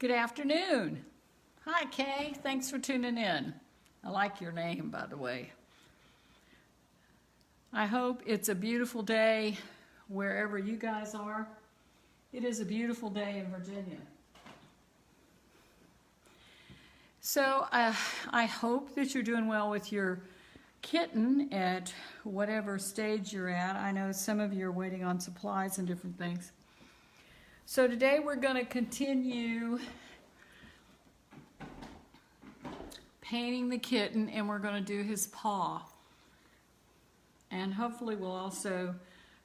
Good afternoon. Hi, Kay. Thanks for tuning in. I like your name, by the way. I hope it's a beautiful day wherever you guys are. It is a beautiful day in Virginia. So I hope that you're doing well with your kitten at whatever stage you're at. I know some of you are waiting on supplies and different things. So today we're going to continue painting the kitten, and we're going to do his paw. And hopefully we'll also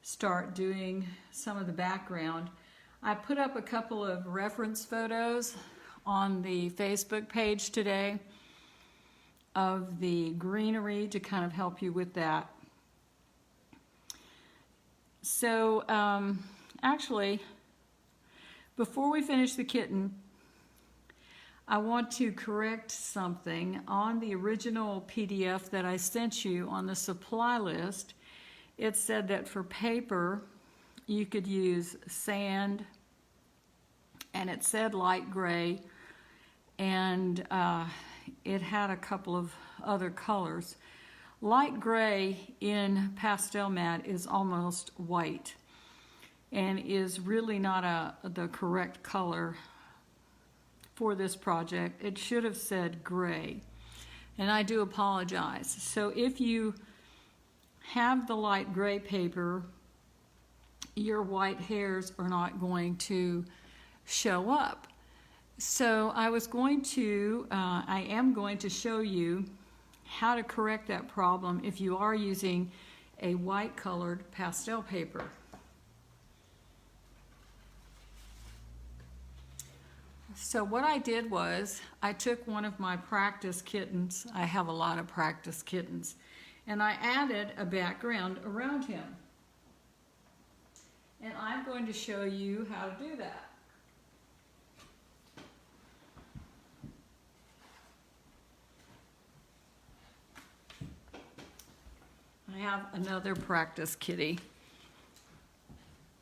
start doing some of the background. I put up a couple of reference photos on the Facebook page today of the greenery to kind of help you with that. So actually, before we finish the kitten, I want to correct something. On the original PDF that I sent you on the supply list, it said that for paper you could use sand, and it said light gray, and it had a couple of other colors. Light gray in pastel mat is almost white and is really not the correct color for this project. It should have said gray, and I do apologize. So if you have the light gray paper, your white hairs are not going to show up. So I am going to show you how to correct that problem if you are using a white colored pastel paper. So what I did was I took one of my practice kittens. I have a lot of practice kittens, and I added a background around him. And I'm going to show you how to do that. I have another practice kitty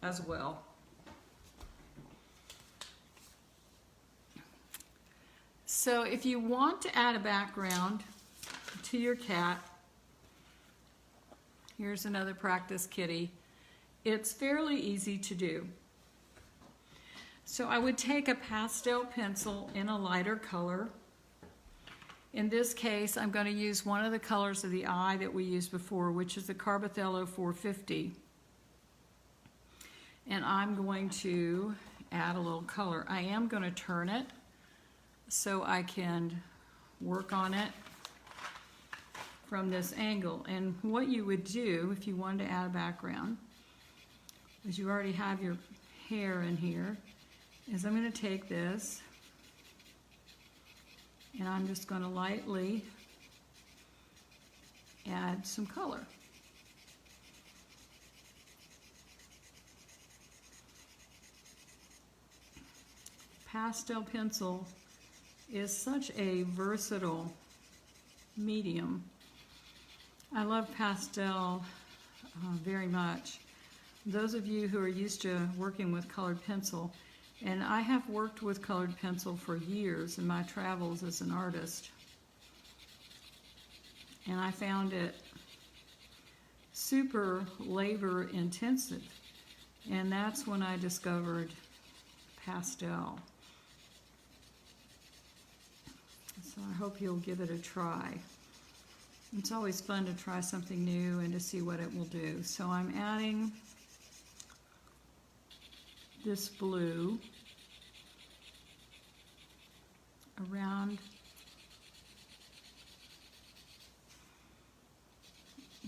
as well. So if you want to add a background to your cat, here's another practice kitty. It's fairly easy to do. So I would take a pastel pencil in a lighter color. In this case, I'm going to use one of the colors of the eye that we used before, which is the Carbothello 450. And I'm going to add a little color. I am going to turn it so I can work on it from this angle. And what you would do if you wanted to add a background, is you already have your hair in here, is I'm going to take this and I'm just going to lightly add some color. Pastel pencil is such a versatile medium. I love pastel very much. Those of you who are used to working with colored pencil, and I have worked with colored pencil for years in my travels as an artist, and I found it super labor intensive, and that's when I discovered pastel. So I hope you'll give it a try. It's always fun to try something new and to see what it will do. So I'm adding this blue around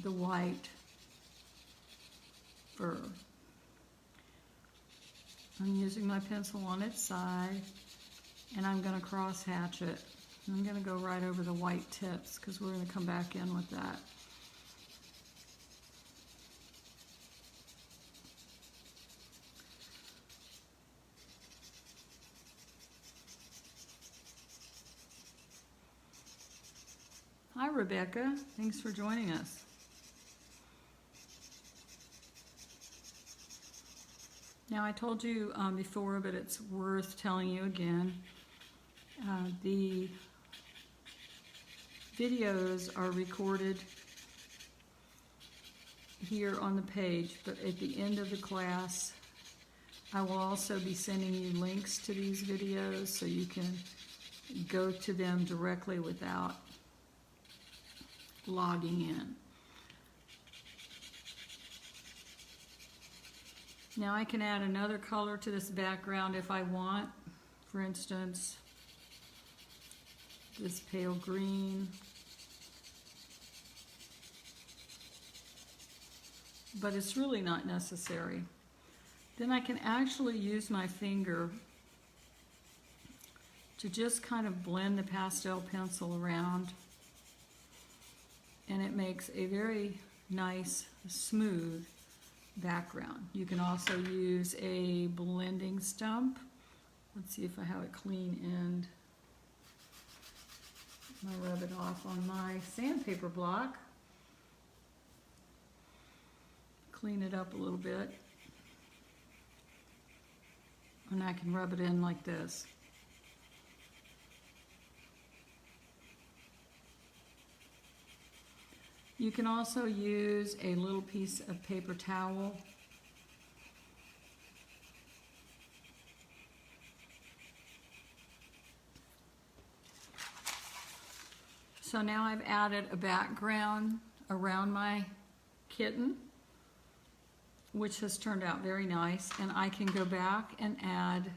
the white fur. I'm using my pencil on its side, and I'm going to cross hatch it. I'm going to go right over the white tips because we're going to come back in with that. Hi, Rebecca. Thanks for joining us. Now, I told you before, but it's worth telling you again. The videos are recorded here on the page, but at the end of the class, I will also be sending you links to these videos so you can go to them directly without logging in. Now I can add another color to this background if I want. For instance, this pale green. But it's really not necessary. Then I can actually use my finger to just kind of blend the pastel pencil around, and it makes a very nice, smooth background. You can also use a blending stump. Let's see if I have a clean end. I'll rub it off on my sandpaper block. Clean it up a little bit. And I can rub it in like this. You can also use a little piece of paper towel. So now I've added a background around my kitten, which has turned out very nice, and I can go back and add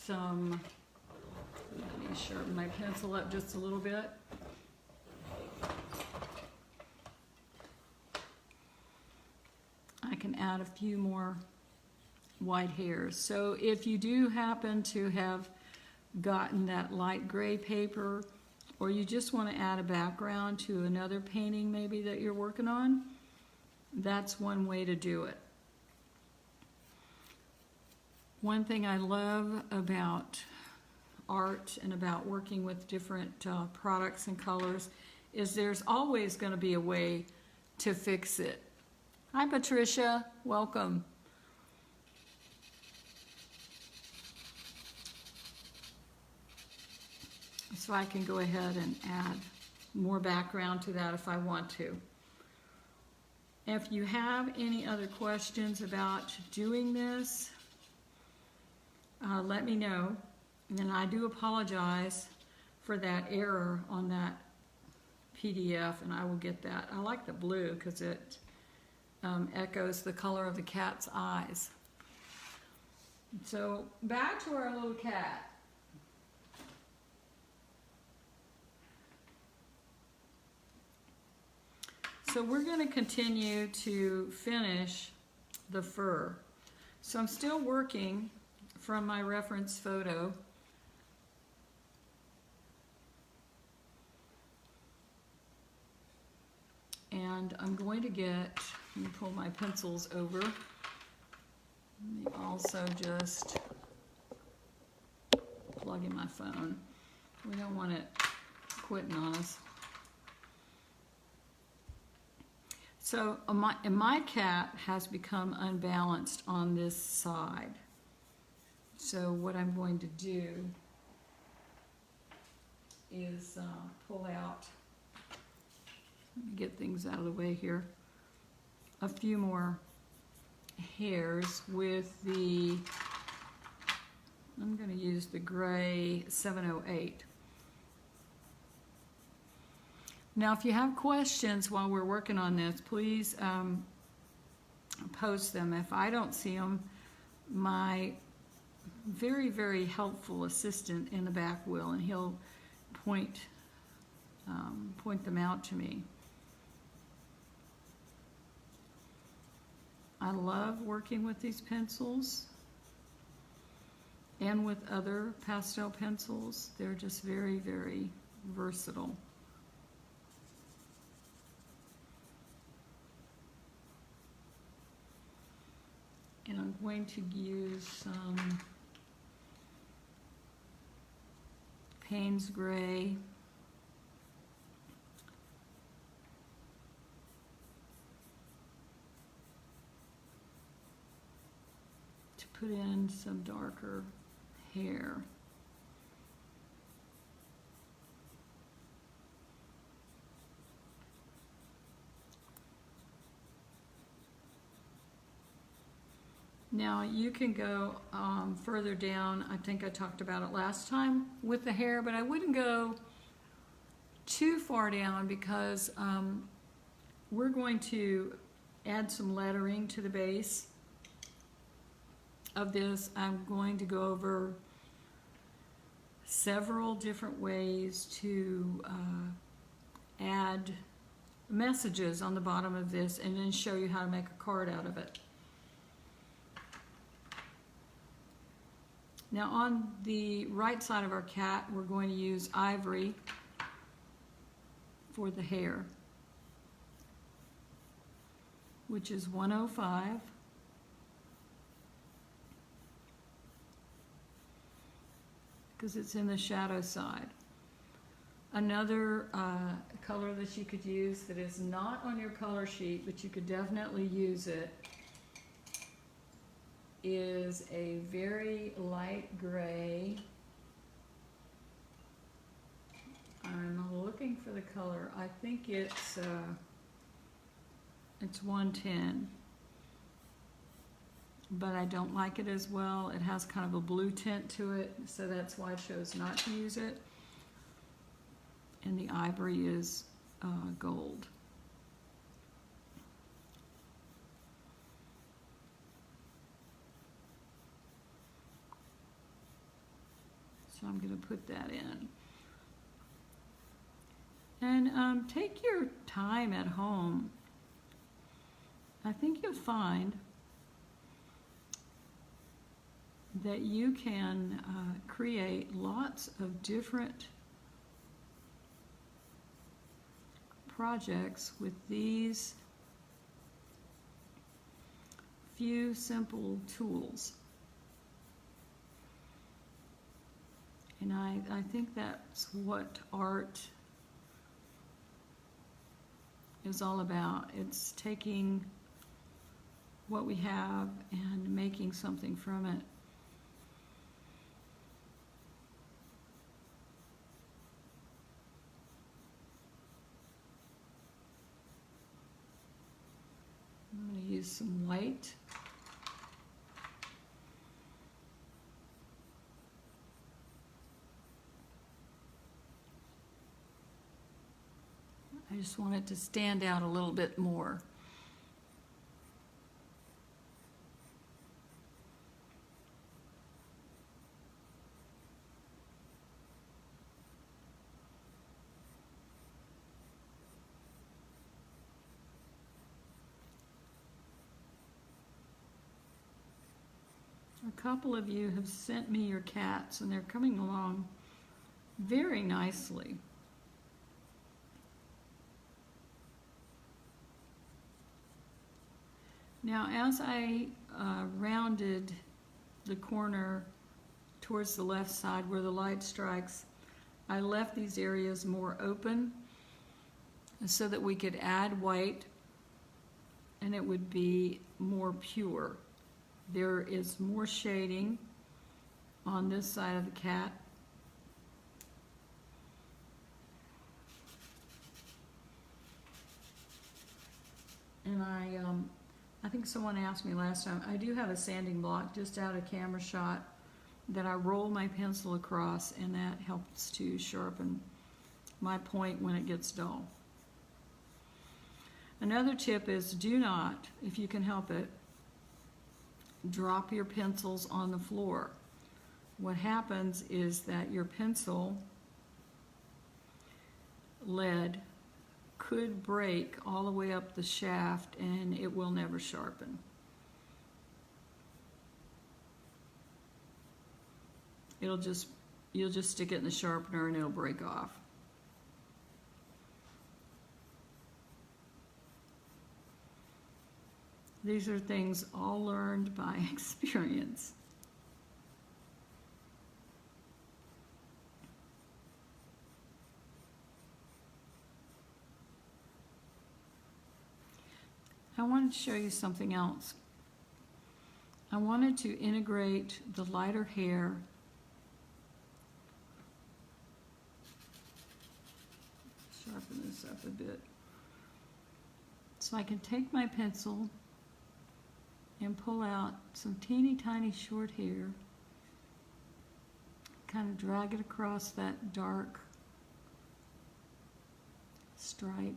some, let me sharpen my pencil up just a little bit. I can add a few more white hairs. So if you do happen to have gotten that light gray paper, or you just want to add a background to another painting maybe that you're working on, that's one way to do it. One thing I love about art and about working with different products and colors is there's always going to be a way to fix it. Hi Patricia, welcome. So I can go ahead and add more background to that if I want to. If you have any other questions about doing this, let me know. And I do apologize for that error on that PDF, and I will get that. I like the blue because it echoes the color of the cat's eyes. So back to our little cat. So we're going to continue to finish the fur. So I'm still working from my reference photo. And I'm going to get, let me pull my pencils over. Let me also just plug in my phone. We don't want it quitting on us. So my cat has become unbalanced on this side. So what I'm going to do is pull out, let me get things out of the way here, a few more hairs with the, I'm going to use the gray 708. Now, if you have questions while we're working on this, please post them. If I don't see them, my very, very helpful assistant in the back will, and he'll point them out to me. I love working with these pencils and with other pastel pencils. They're just very, very versatile. And I'm going to use some Payne's Gray. to put in some darker hair. Now you can go further down. I think I talked about it last time with the hair, but I wouldn't go too far down because we're going to add some lettering to the base of this. I'm going to go over several different ways to add messages on the bottom of this and then show you how to make a card out of it. Now on the right side of our cat, we're going to use ivory for the hair, which is 105. Because it's in the shadow side. Another color that you could use that is not on your color sheet, but you could definitely use it, is a very light gray. I'm looking for the color. I think it's 110. But I don't like it as well. It has kind of a blue tint to it, so that's why I chose not to use it. And the ivory is gold. So I'm going to put that in. And take your time at home. I think you'll find that you can create lots of different projects with these few simple tools. And I think that's what art is all about. It's taking what we have and making something from it. I'm going to use some white. I just want it to stand out a little bit more. A couple of you have sent me your cats, and they're coming along very nicely. Now, as I rounded the corner towards the left side where the light strikes, I left these areas more open so that we could add white and it would be more pure. There is more shading on this side of the cat. And I think someone asked me last time, I do have a sanding block just out of camera shot that I roll my pencil across, and that helps to sharpen my point when it gets dull. Another tip is do not, if you can help it, drop your pencils on the floor. What happens is that your pencil lead could break all the way up the shaft and it will never sharpen. You'll just stick it in the sharpener and it'll break off. These are things all learned by experience. I wanted to show you something else. I wanted to integrate the lighter hair sharpen this up a bit. So I can take my pencil and pull out some teeny tiny short hair, kind of drag it across that dark stripe.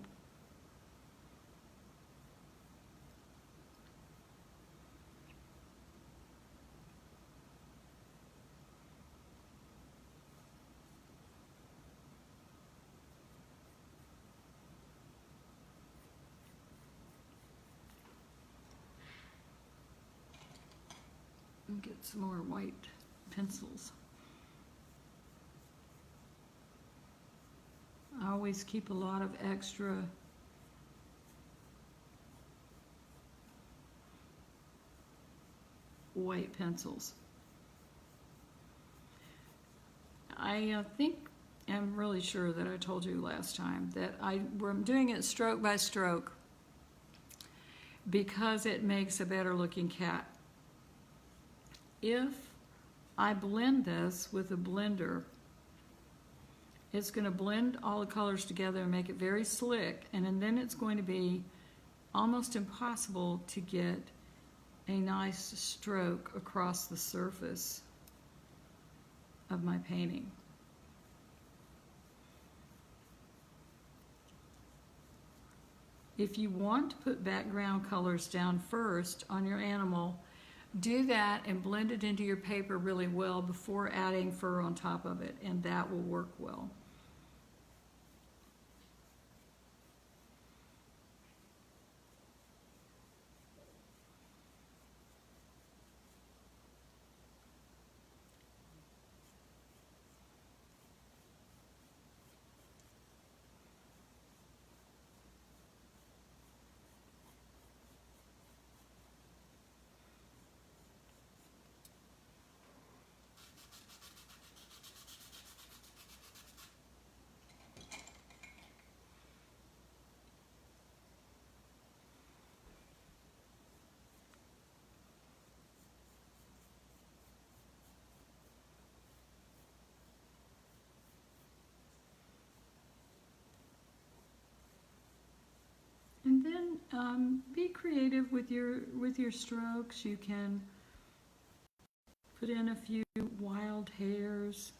And get some more white pencils. I always keep a lot of extra white pencils. I I'm really sure that I told you last time that I'm doing it stroke by stroke because it makes a better looking cat. If I blend this with a blender, it's going to blend all the colors together and make it very slick, and then it's going to be almost impossible to get a nice stroke across the surface of my painting. If you want to put background colors down first on your animal, do that and blend it into your paper really well before adding fur on top of it, and that will work well. And then be creative with your strokes. You can put in a few wild hairs.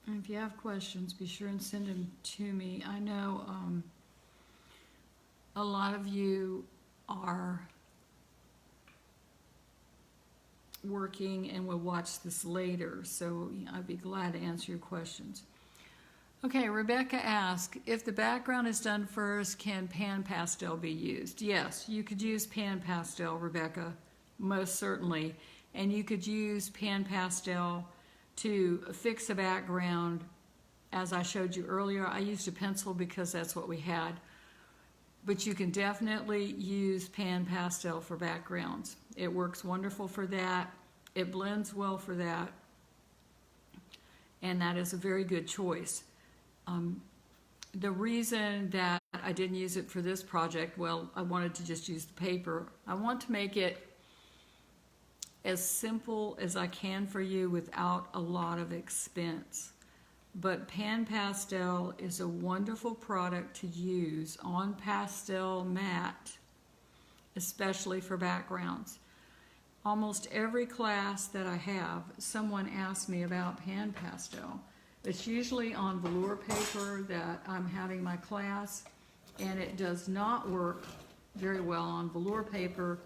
And if you have questions, be sure and send them to me. I know a lot of you are working and will watch this later, so I'd be glad to answer your questions. Okay, Rebecca asked, if the background is done first, can pan pastel be used? Yes, you could use pan pastel, Rebecca, most certainly. And you could use pan pastel to fix a background. As I showed you earlier, I used a pencil because that's what we had. But you can definitely use pan pastel for backgrounds. It works wonderful for that. It blends well for that. And that is a very good choice. The reason that I didn't use it for this project, well, I wanted to just use the paper. I want to make it as simple as I can for you without a lot of expense. but Pan Pastel is a wonderful product to use on pastel mat, especially for backgrounds. Almost every class that I have, someone asks me about Pan Pastel. It's usually on velour paper that I'm having my class, and it does not work very well on velour paper,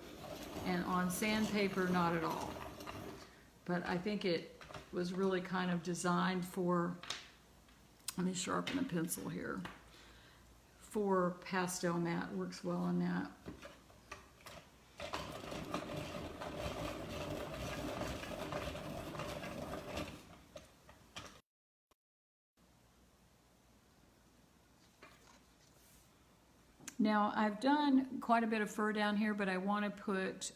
and on sandpaper, not at all. But I think it was really kind of designed for, let me sharpen the pencil here, for pastel mat. Works well on that. Now, I've done quite a bit of fur down here, but I want to put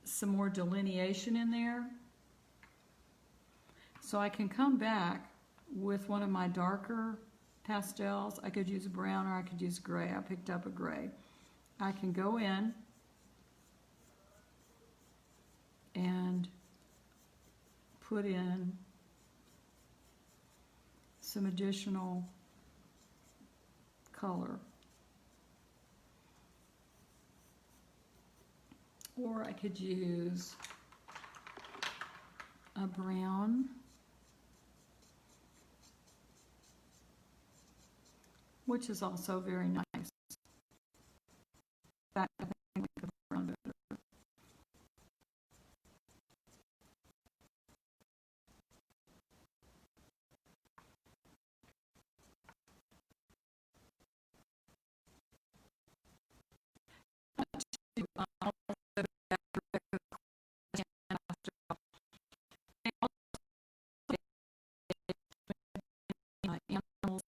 some more delineation in there. So I can come back with one of my darker pastels. I could use a brown or I could use gray. I picked up a gray. I can go in and put in some additional color. Or I could use a brown, which is also very nice. I think I like the brown better. Animals.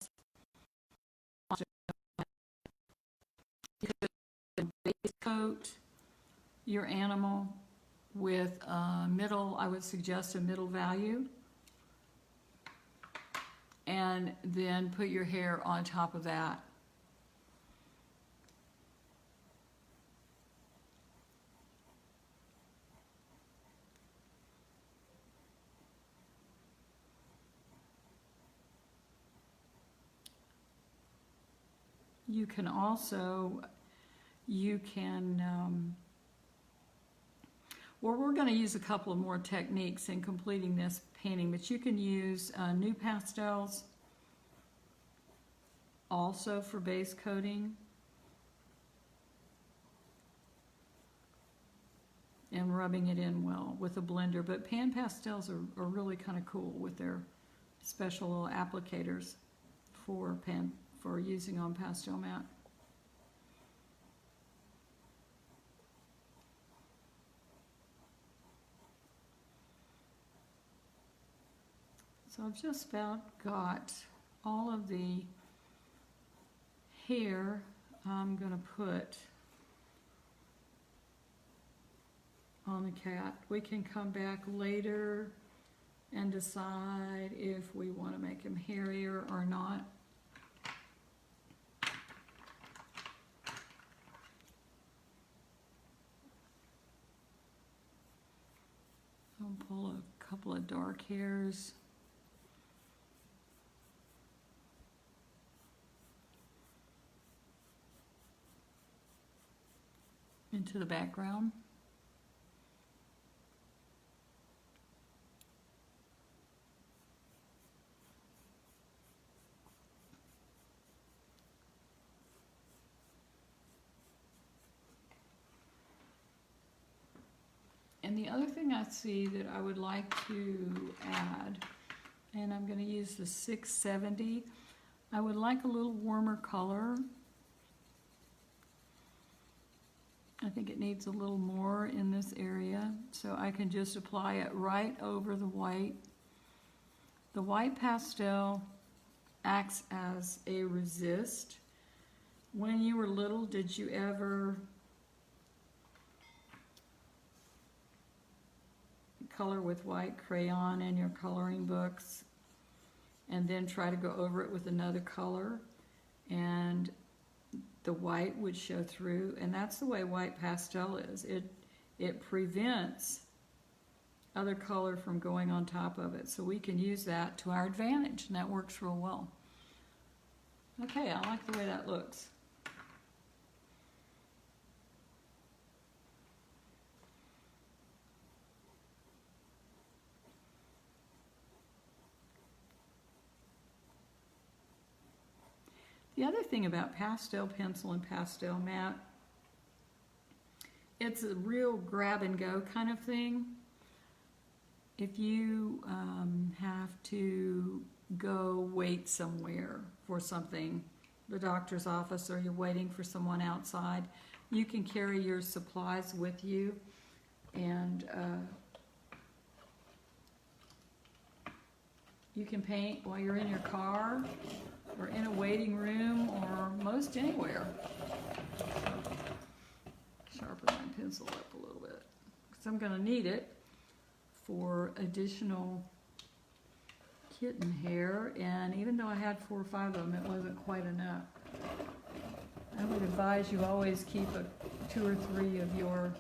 You could base coat your animal with a middle, I would suggest a middle value, and then put your hair on top of that. You can also, well, we're going to use a couple of more techniques in completing this painting, but you can use new pastels also for base coating and rubbing it in well with a blender. But pan pastels are really kind of cool with their special little applicators for using on pastel mat. So I've just about got all of the hair I'm going to put on the cat. We can come back later and decide if we want to make him hairier or not. I'll pull a couple of dark hairs. Into the background. And the other thing I see that I would like to add, and I'm going to use the 670, I would like a little warmer color. I think it needs a little more in this area, so I can just apply it right over the white. The white pastel acts as a resist. When you were little, did you ever color with white crayon in your coloring books and then try to go over it with another color, and the white would show through? And that's the way white pastel is. It prevents other color from going on top of it. So we can use that to our advantage, and that works real well. Okay, I like the way that looks. The other thing about pastel pencil and pastel mat, it's a real grab and go kind of thing. If you have to go wait somewhere for something, the doctor's office, or you're waiting for someone outside, you can carry your supplies with you, and you can paint while you're in your car or in a waiting room or most anywhere. Sharpen my pencil up a little bit because I'm going to need it for additional kitten hair, and even though I had 4 or 5 of them, it wasn't quite enough. I would advise you always keep 2 or 3 of your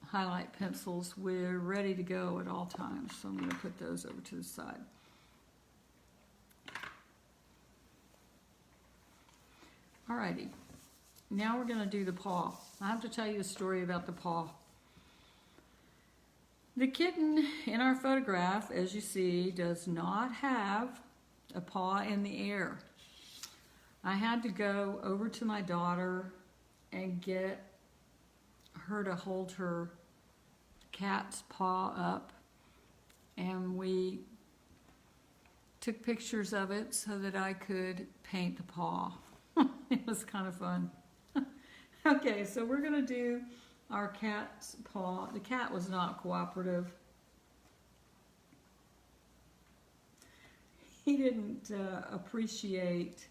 highlight pencils. We're ready to go at all times, so I'm going to put those over to the side. Alrighty, now we're going to do the paw. I have to tell you a story about the paw. The kitten in our photograph, as you see, does not have a paw in the air. I had to go over to my daughter and get her to hold her cat's paw up, and we took pictures of it so that I could paint the paw. It was kind of fun. Okay, so we're going to do our cat's paw. The cat was not cooperative. He didn't appreciate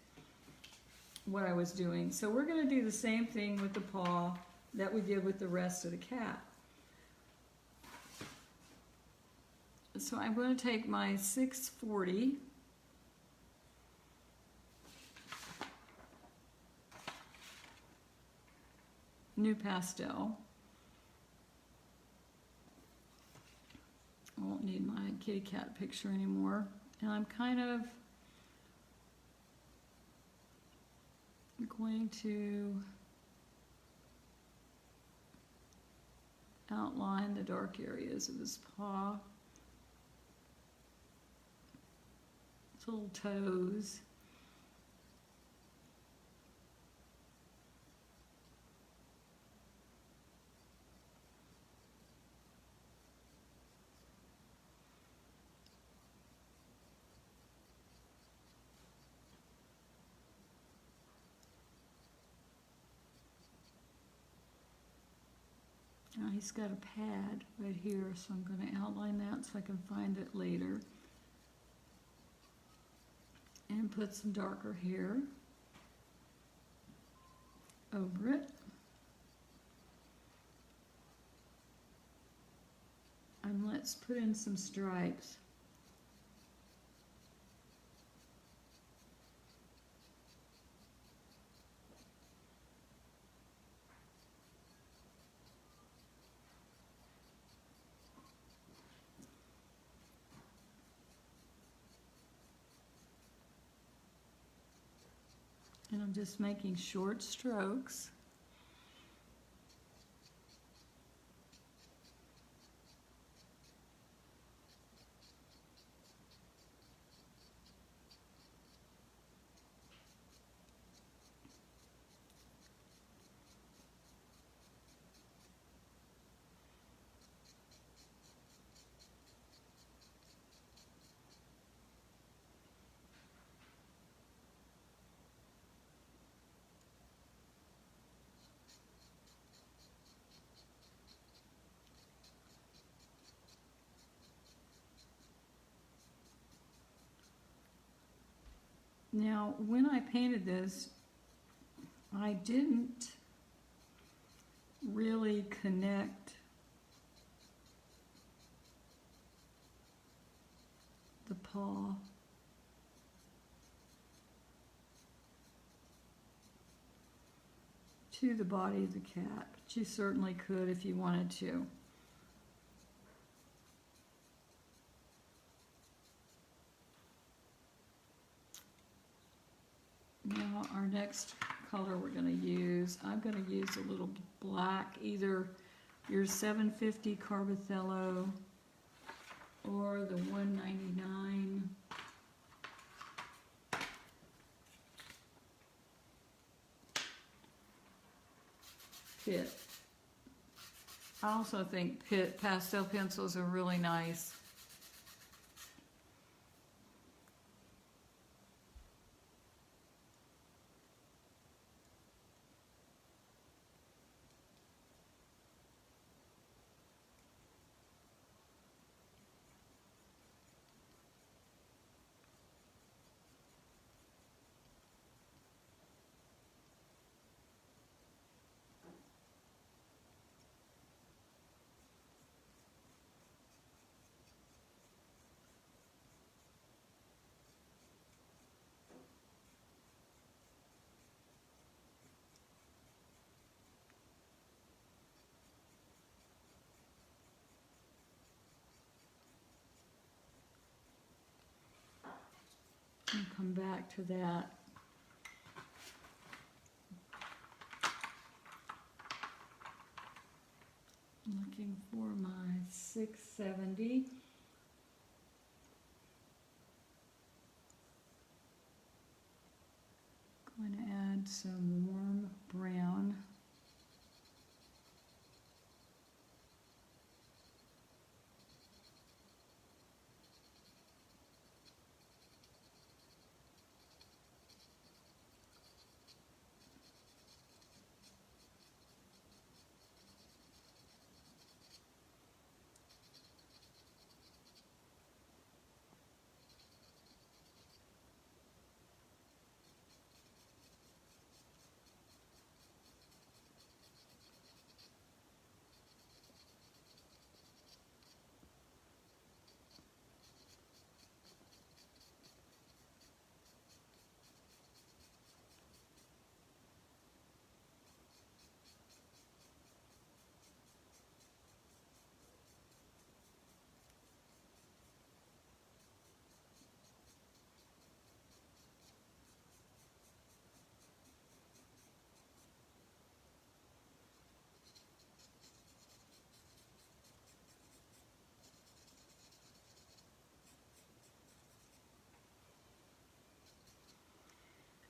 what I was doing. So we're going to do the same thing with the paw that we did with the rest of the cat. So I'm going to take my 640 new pastel. I won't need my kitty cat picture anymore. And I'm kind of going to outline the dark areas of his paw. His little toes. Now he's got a pad right here, so I'm going to outline that so I can find it later. And put some darker hair over it. And let's put in some stripes. And I'm just making short strokes. Now, when I painted this, I didn't really connect the paw. to the body of the cat, but you certainly could if you wanted to. Now our next color we're going to use, I'm going to use a little black, either your 750 Carbothello or the 199. Pitt. I also think Pitt pastel pencils are really nice. I'll come back to that. Looking for my 670. Going to add some warm brown.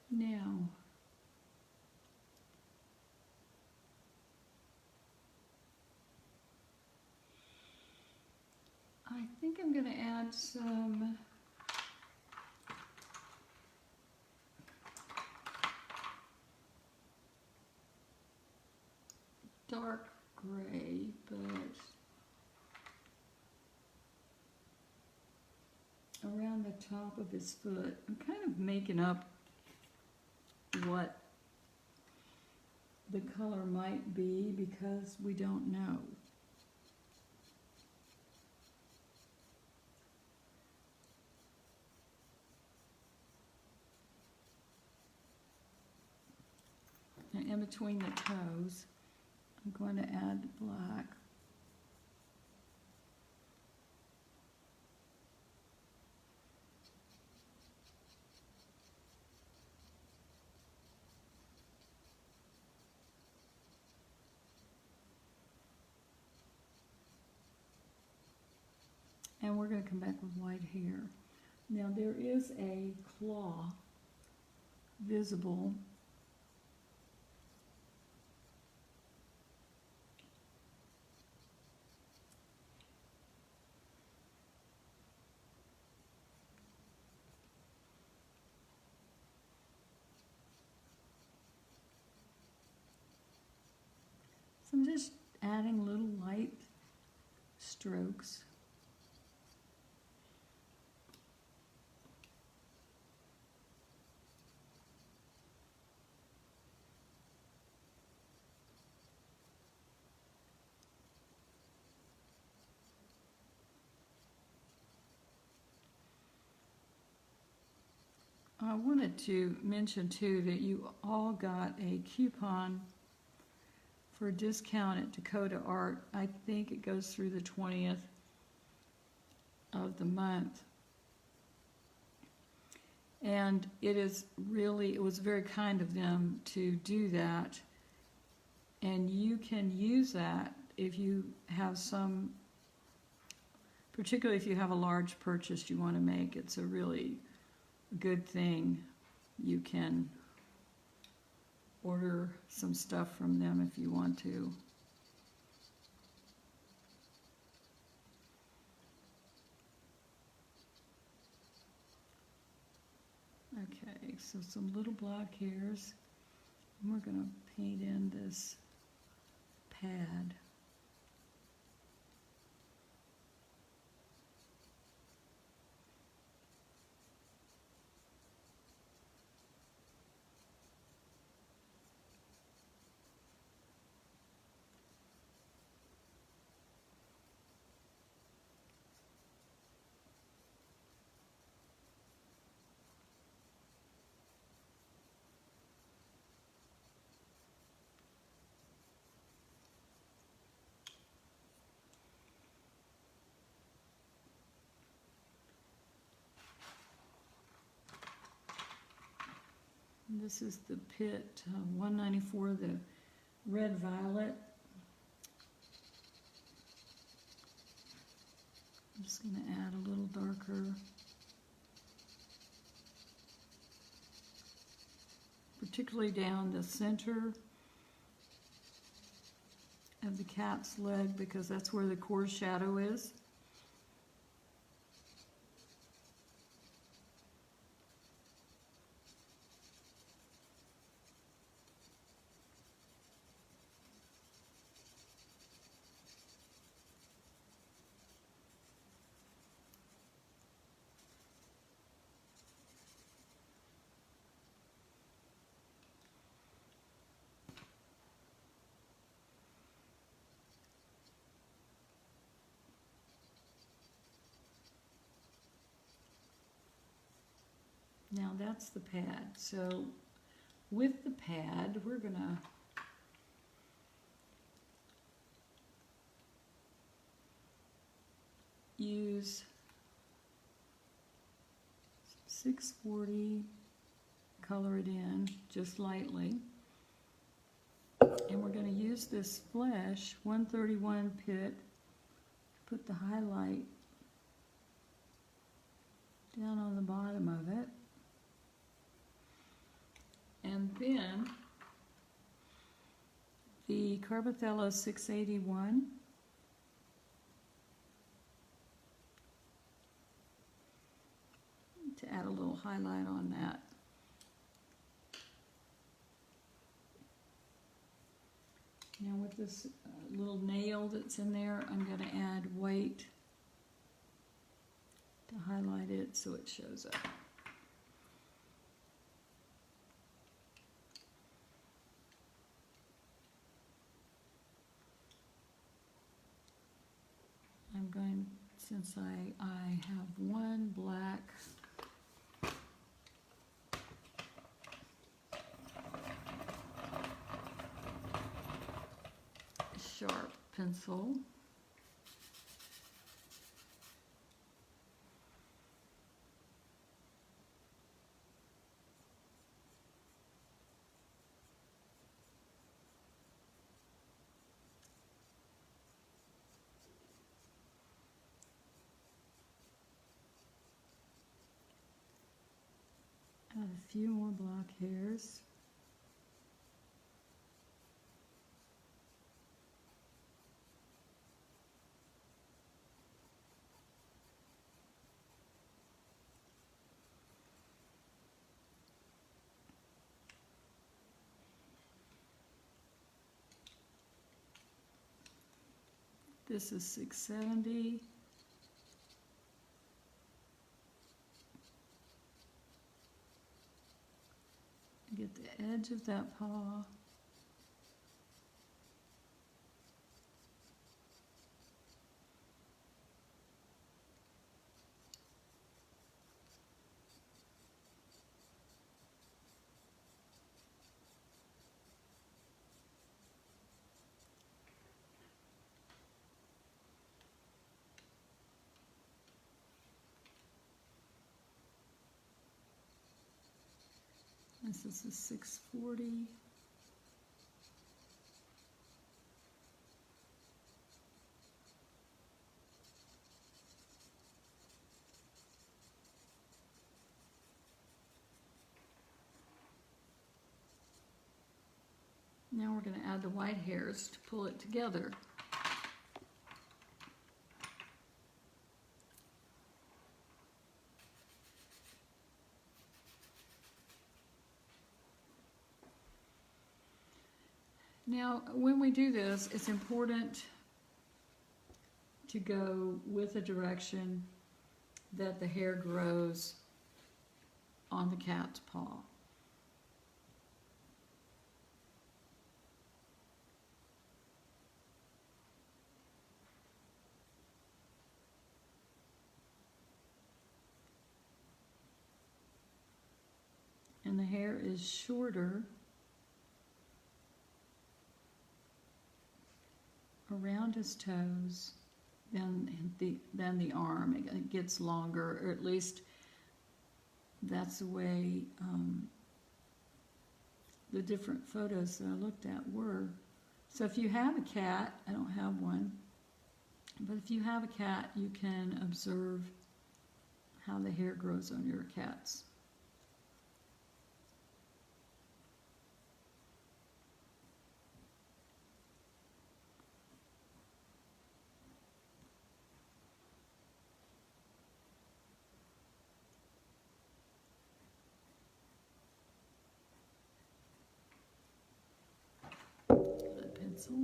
Now, I think I'm going to add some dark gray, but around the top of his foot. I'm kind of making up what the color might be because we don't know. And in between the toes, I'm going to add the black. And we're going to come back with white hair. Now there is a claw visible so I'm just adding little light strokes. I wanted to mention too that you all got a coupon for a discount at Dakota Art. I think it goes through the 20th of the month. And it was very kind of them to do that. And you can use that if you have some, particularly if you have a large purchase you want to make. It's a really good thing. You can order some stuff from them if you want to. Okay, so some little black hairs. And we're going to paint in this pad. And this is the Pit 194, the red violet. I'm just going to add a little darker, particularly down the center of the cat's leg, because that's where the core shadow is. Now that's the pad. So with the pad, we're gonna use 640, color it in just lightly. And we're gonna use this Flesh 131 Pit to put the highlight down on the bottom of it. And then the Carbothello 681, to add a little highlight on that. Now with this little nail that's in there, I'm going to add white to highlight it so it shows up. I'm going, since I have one black sharp pencil, add a few more black hairs. This is 670. Get the edge of that paw. This is a 640. Now we're going to add the white hairs to pull it together. Now, when we do this, it's important to go with the direction that the hair grows on the cat's paw. And the hair is shorter around his toes than the arm. It gets longer, or at least that's the way the different photos that I looked at were. So if you have a cat, I don't have one, but if you have a cat, you can observe how the hair grows on your cats. Pencil.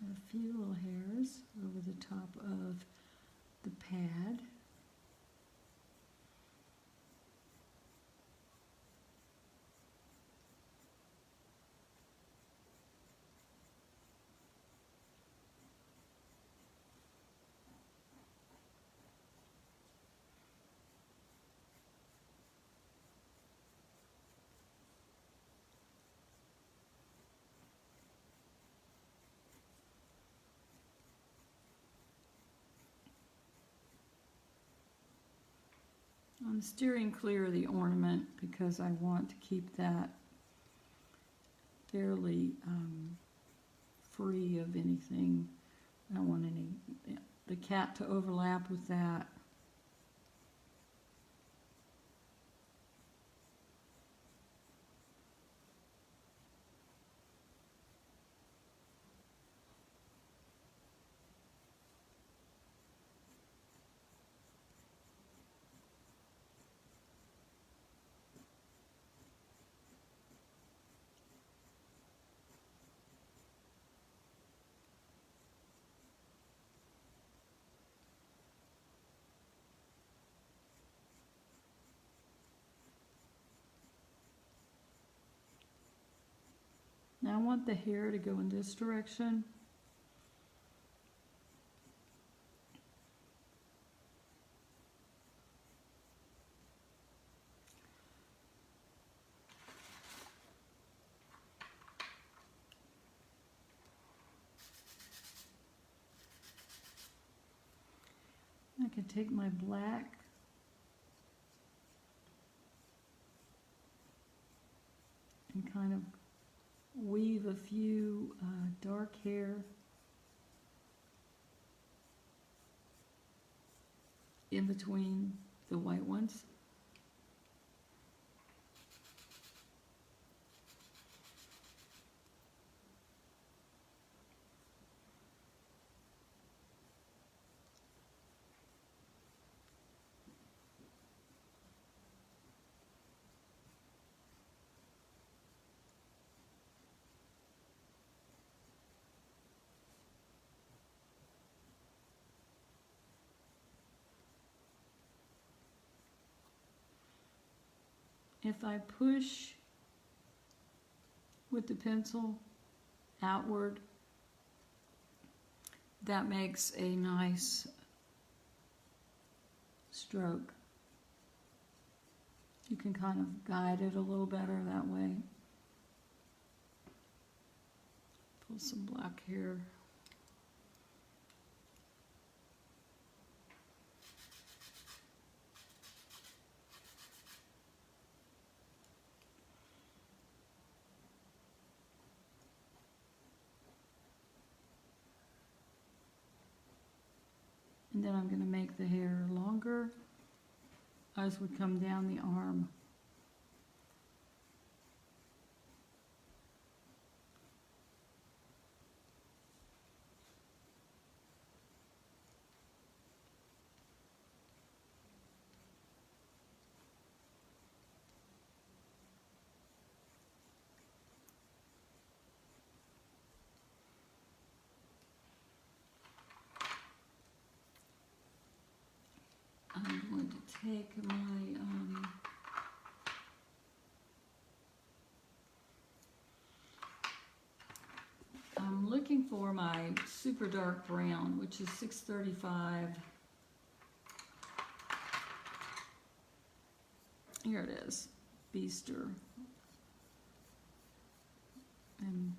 A few little hairs over the top of the pad. I'm steering clear of the ornament because I want to keep that fairly free of anything. I don't want the cat to overlap with that. Now I want the hair to go in this direction. I can take my black and kind of weave a few dark hair in between the white ones. If I push with the pencil outward, that makes a nice stroke. You can kind of guide it a little better that way. Pull some black here. And then I'm going to make the hair longer as we come down the arm. I'm going to take my I'm looking for my super dark brown, which is 635. Here it is, Beaster. And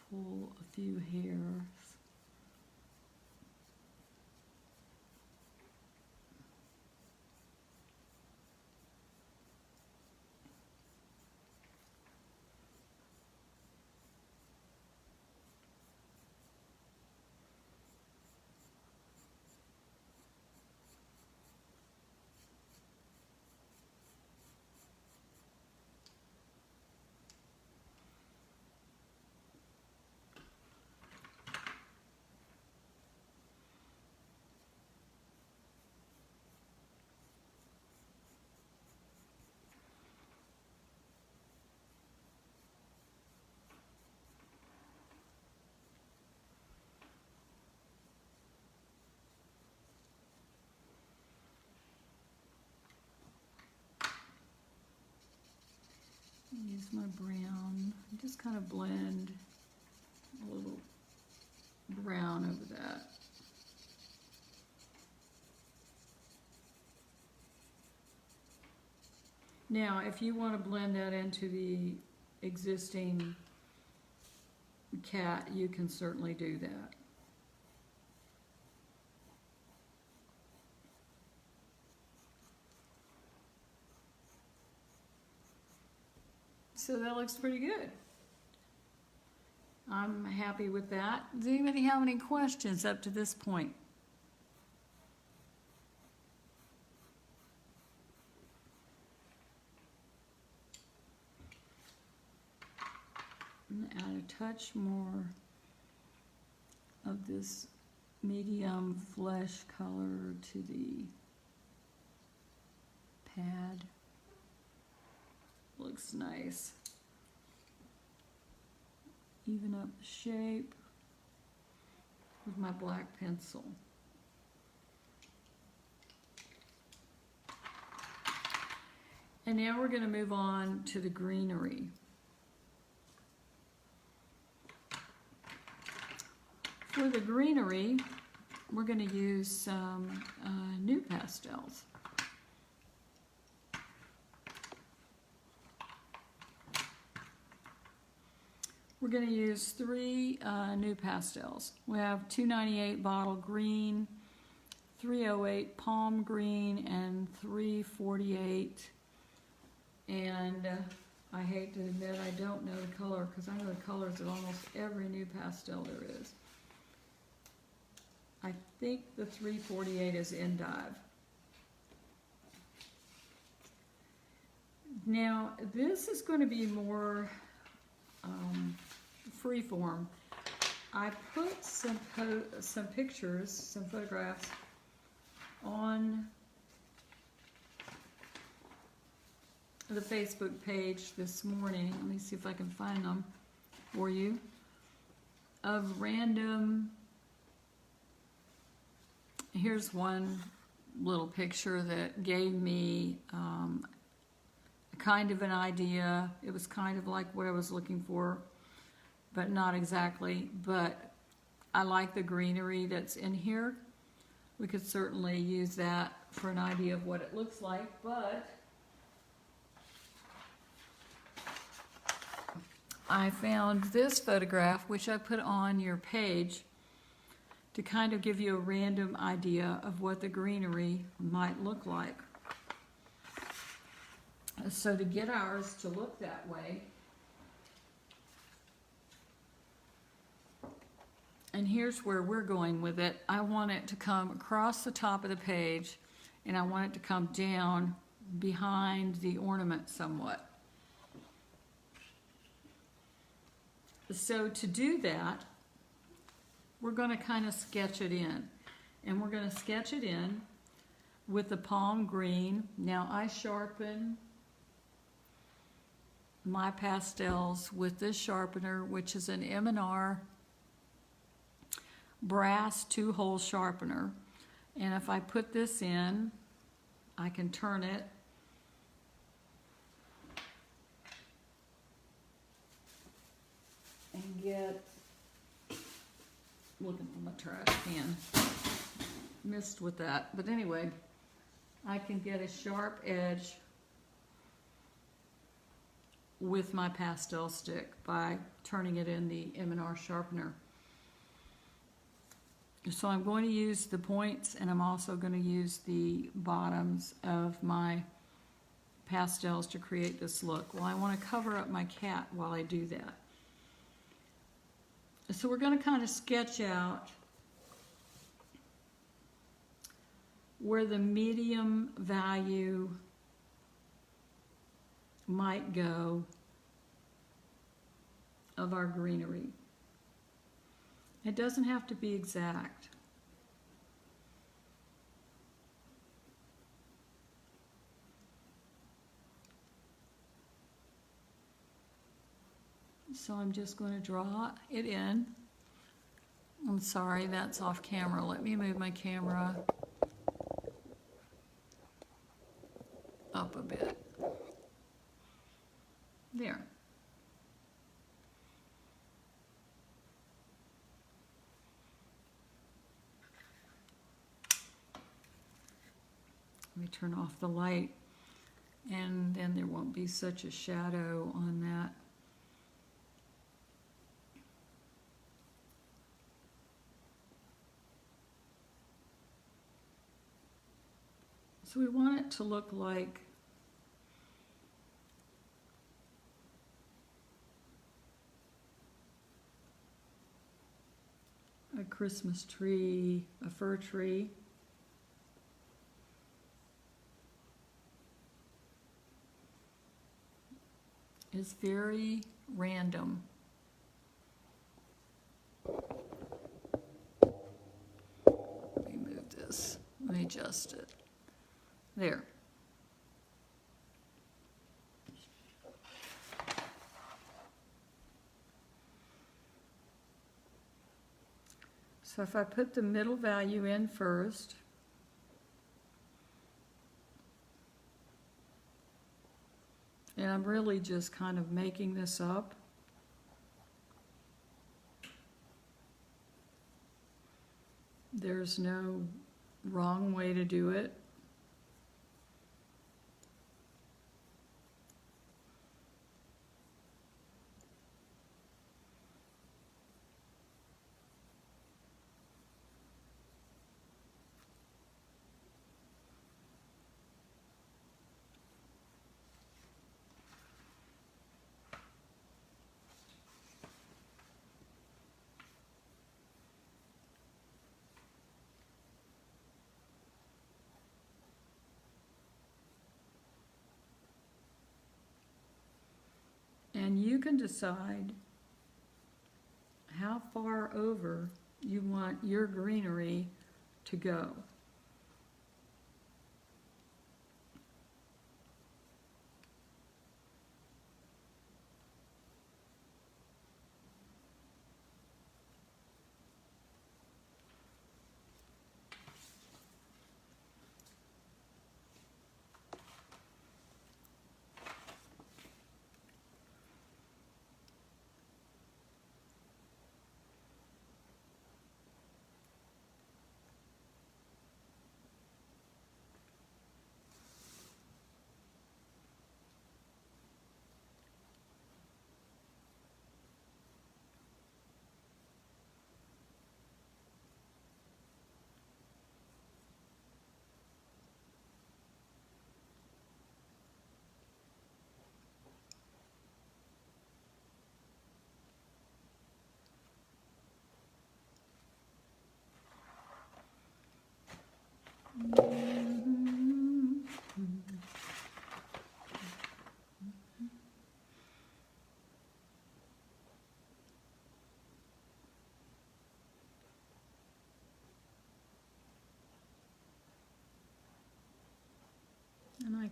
pull a few hairs. Use my brown, just kind of blend a little brown over that. Now, if you want to blend that into the existing cat, you can certainly do that. So that looks pretty good. I'm happy with that. Does anybody have any questions up to this point? I'm gonna add a touch more of this medium flesh color to the pad. Looks nice. Even up the shape with my black pencil. And now we're going to move on to the greenery. For the greenery, we're going to use some new pastels. We're going to use 3 new pastels. We have 298 bottle green, 308 palm green, and 348. And I hate to admit I don't know the color because I know the colors of almost every new pastel there is. I think the 348 is Endive. Now this is going to be more freeform. I put some pictures, some photographs on the Facebook page this morning. Let me see if I can find them for you. Of random, here's one little picture that gave me kind of an idea. It was kind of like what I was looking for, but not exactly. But I like the greenery that's in here. We could certainly use that for an idea of what it looks like, but I found this photograph, which I put on your page, to kind of give you a random idea of what the greenery might look like. So to get ours to look that way, and here's where we're going with it, I want it to come across the top of the page, and I want it to come down behind the ornament somewhat. So to do that, we're going to kind of sketch it in. And we're going to sketch it in with the palm green. Now I sharpen my pastels with this sharpener, which is an M&R brass 2-hole sharpener. And if I put this in, I can turn it and get, looking for my trash can, missed with that, but anyway, I can get a sharp edge with my pastel stick by turning it in the M&R sharpener. So I'm going to use the points, and I'm also going to use the bottoms of my pastels to create this look. Well, I want to cover up my cat while I do that. So we're going to kind of sketch out where the medium value might go of our greenery. It doesn't have to be exact. So I'm just going to draw it in. I'm sorry, that's off camera. Let me move my camera up a bit. There. Let me turn off the light, and then there won't be such a shadow on that. So we want it to look like a Christmas tree, a fir tree. It's very random. Let me move this. Let me adjust it. There. So if I put the middle value in first, and I'm really just kind of making this up, there's no wrong way to do it. And you can decide how far over you want your greenery to go.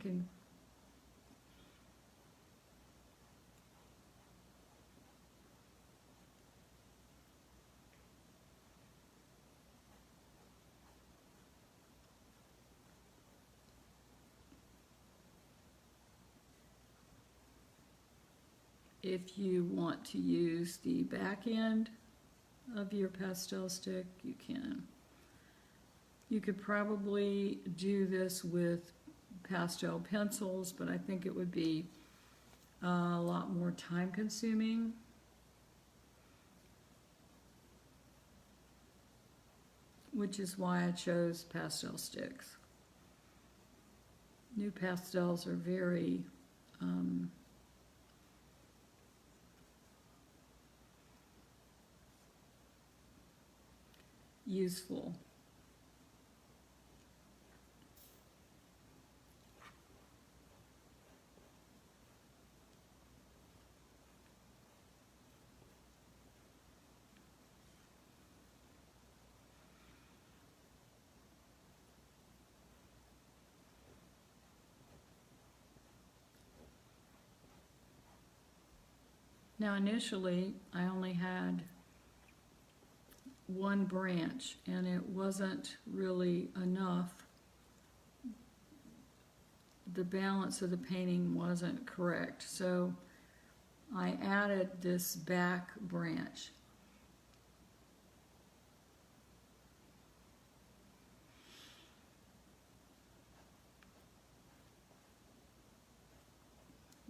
can. If you want to use the back end of your pastel stick, you can. You could probably do this with pastel pencils, but I think it would be a lot more time consuming. Which is why I chose pastel sticks. New pastels are very useful. Now initially I only had one branch and it wasn't really enough. The balance of the painting wasn't correct, so I added this back branch.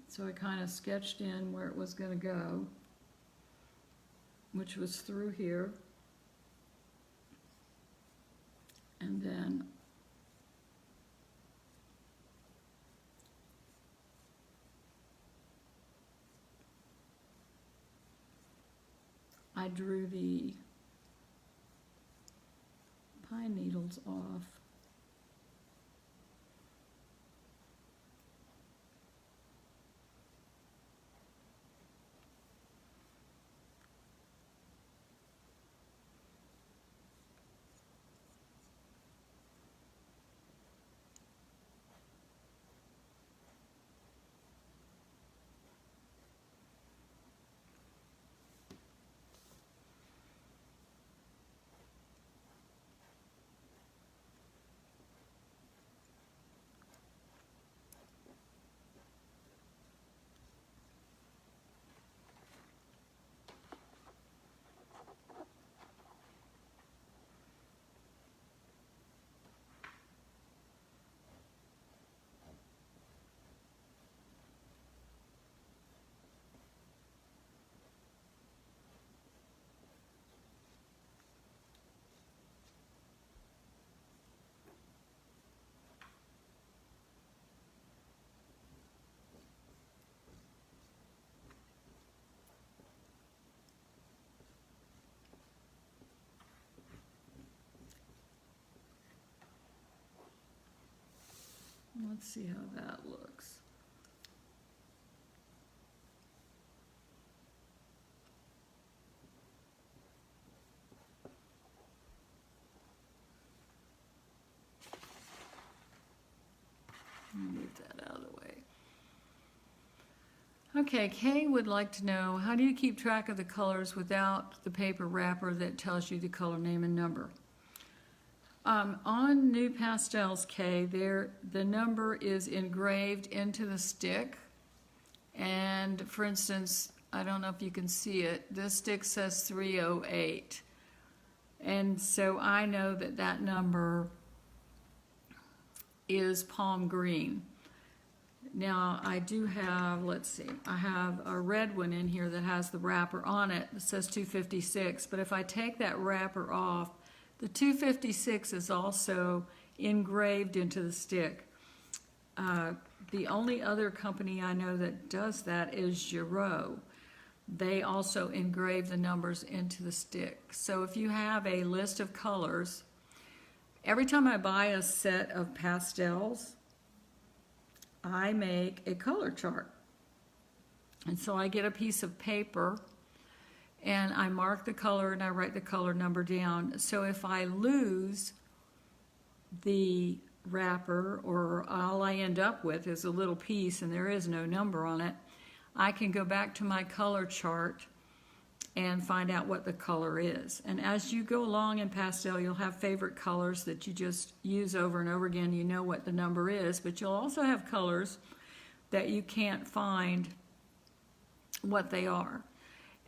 So I kind of sketched in where it was going to go, which was through here. And then I drew the pine needles off. Let's see how that looks. Move that out of the way. Okay, Kay would like to know, how do you keep track of the colors without the paper wrapper that tells you the color name and number? On New Pastels, Kay, the number is engraved into the stick. And for instance, I don't know if you can see it, this stick says 308. And so I know that that number is palm green. Now I do have, let's see, I have a red one in here that has the wrapper on it that says 256, but if I take that wrapper off, the 256 is also engraved into the stick. The only other company I know that does that is Giraud. They also engrave the numbers into the stick. So if you have a list of colors, every time I buy a set of pastels, I make a color chart. And so I get a piece of paper and I mark the color and I write the color number down. So if I lose the wrapper, or all I end up with is a little piece and there is no number on it, I can go back to my color chart and find out what the color is. And as you go along in pastel, you'll have favorite colors that you just use over and over again. You know what the number is, but you'll also have colors that you can't find what they are.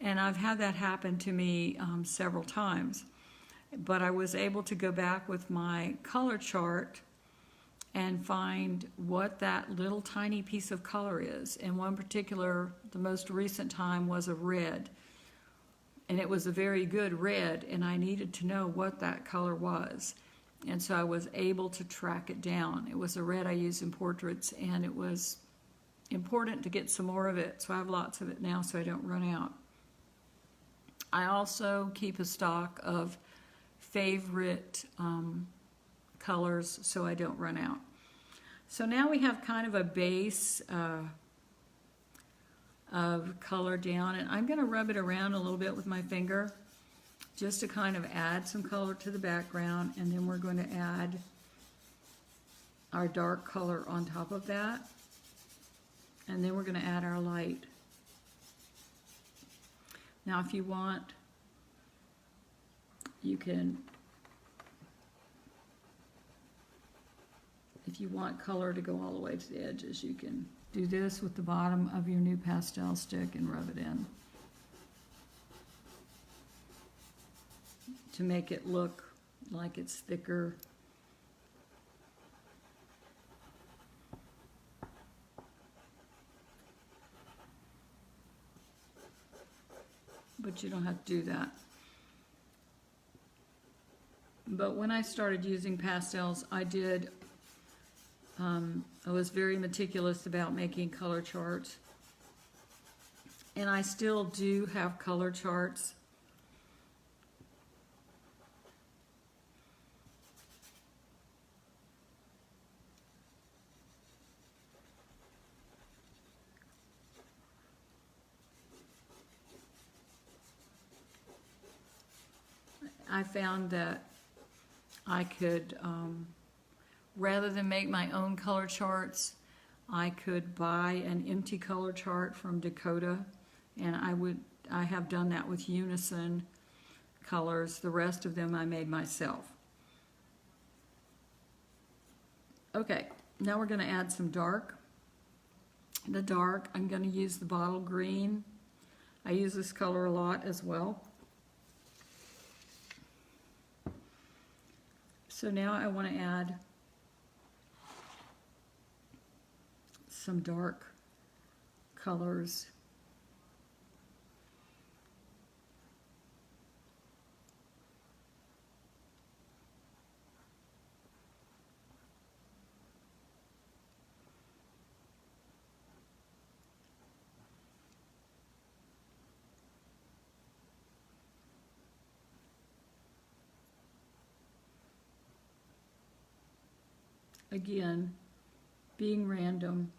And I've had that happen to me several times. But I was able to go back with my color chart and find what that little tiny piece of color is. And one particular, the most recent time, was a red. And it was a very good red, and I needed to know what that color was. And so I was able to track it down. It was a red I used in portraits, and it was important to get some more of it. So I have lots of it now so I don't run out. I also keep a stock of favorite colors so I don't run out. So now we have kind of a base of color down, and I'm going to rub it around a little bit with my finger just to kind of add some color to the background, and then we're going to add our dark color on top of that, and then we're going to add our light. Now if you want, you can, if you want color to go all the way to the edges, you can do this with the bottom of your new pastel stick and rub it in to make it look like it's thicker. But you don't have to do that. But when I started using pastels, I was very meticulous about making color charts. And I still do have color charts. I found that I could, rather than make my own color charts, I could buy an empty color chart from Dakota, and I have done that with Unison colors. The rest of them I made myself. Okay, now we're going to add some dark. The dark, I'm going to use the bottle green. I use this color a lot as well. So now I want to add some dark colors. Again, being random.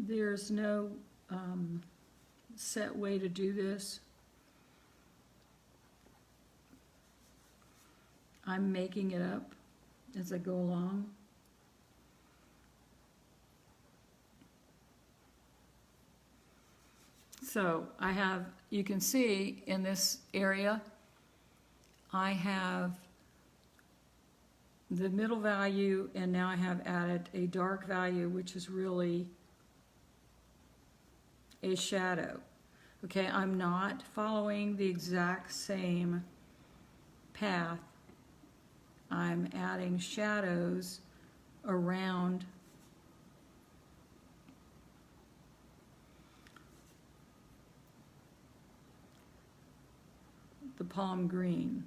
There's no set way to do this. I'm making it up as I go along. So I have, you can see in this area, I have the middle value, and now I have added a dark value, which is really a shadow. Okay, I'm not following the exact same path. I'm adding shadows around the palm green,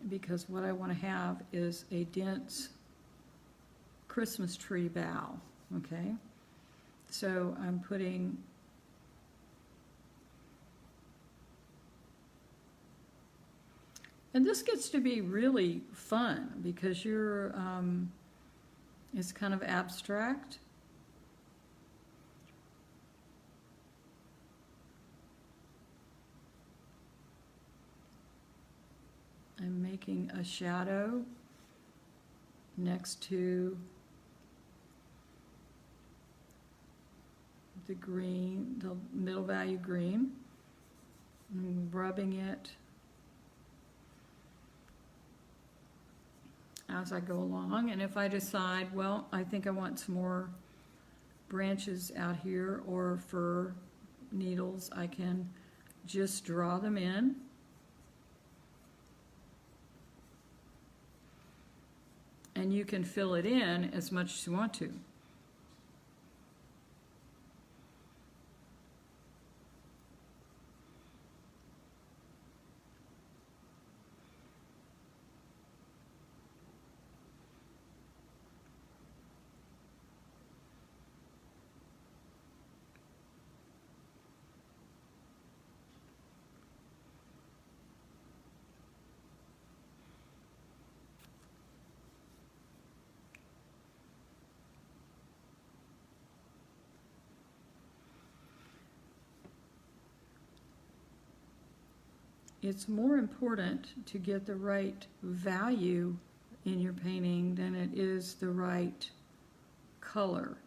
because what I want to have is a dense Christmas tree bough, okay? So I'm putting and this gets to be really fun because you're it's kind of abstract. I'm making a shadow next to the green, the middle value green. I'm rubbing it as I go along, and if I decide, well, I think I want some more branches out here or fir needles, I can just draw them in. And you can fill it in as much as you want to. It's more important to get the right value in your painting than it is the right color.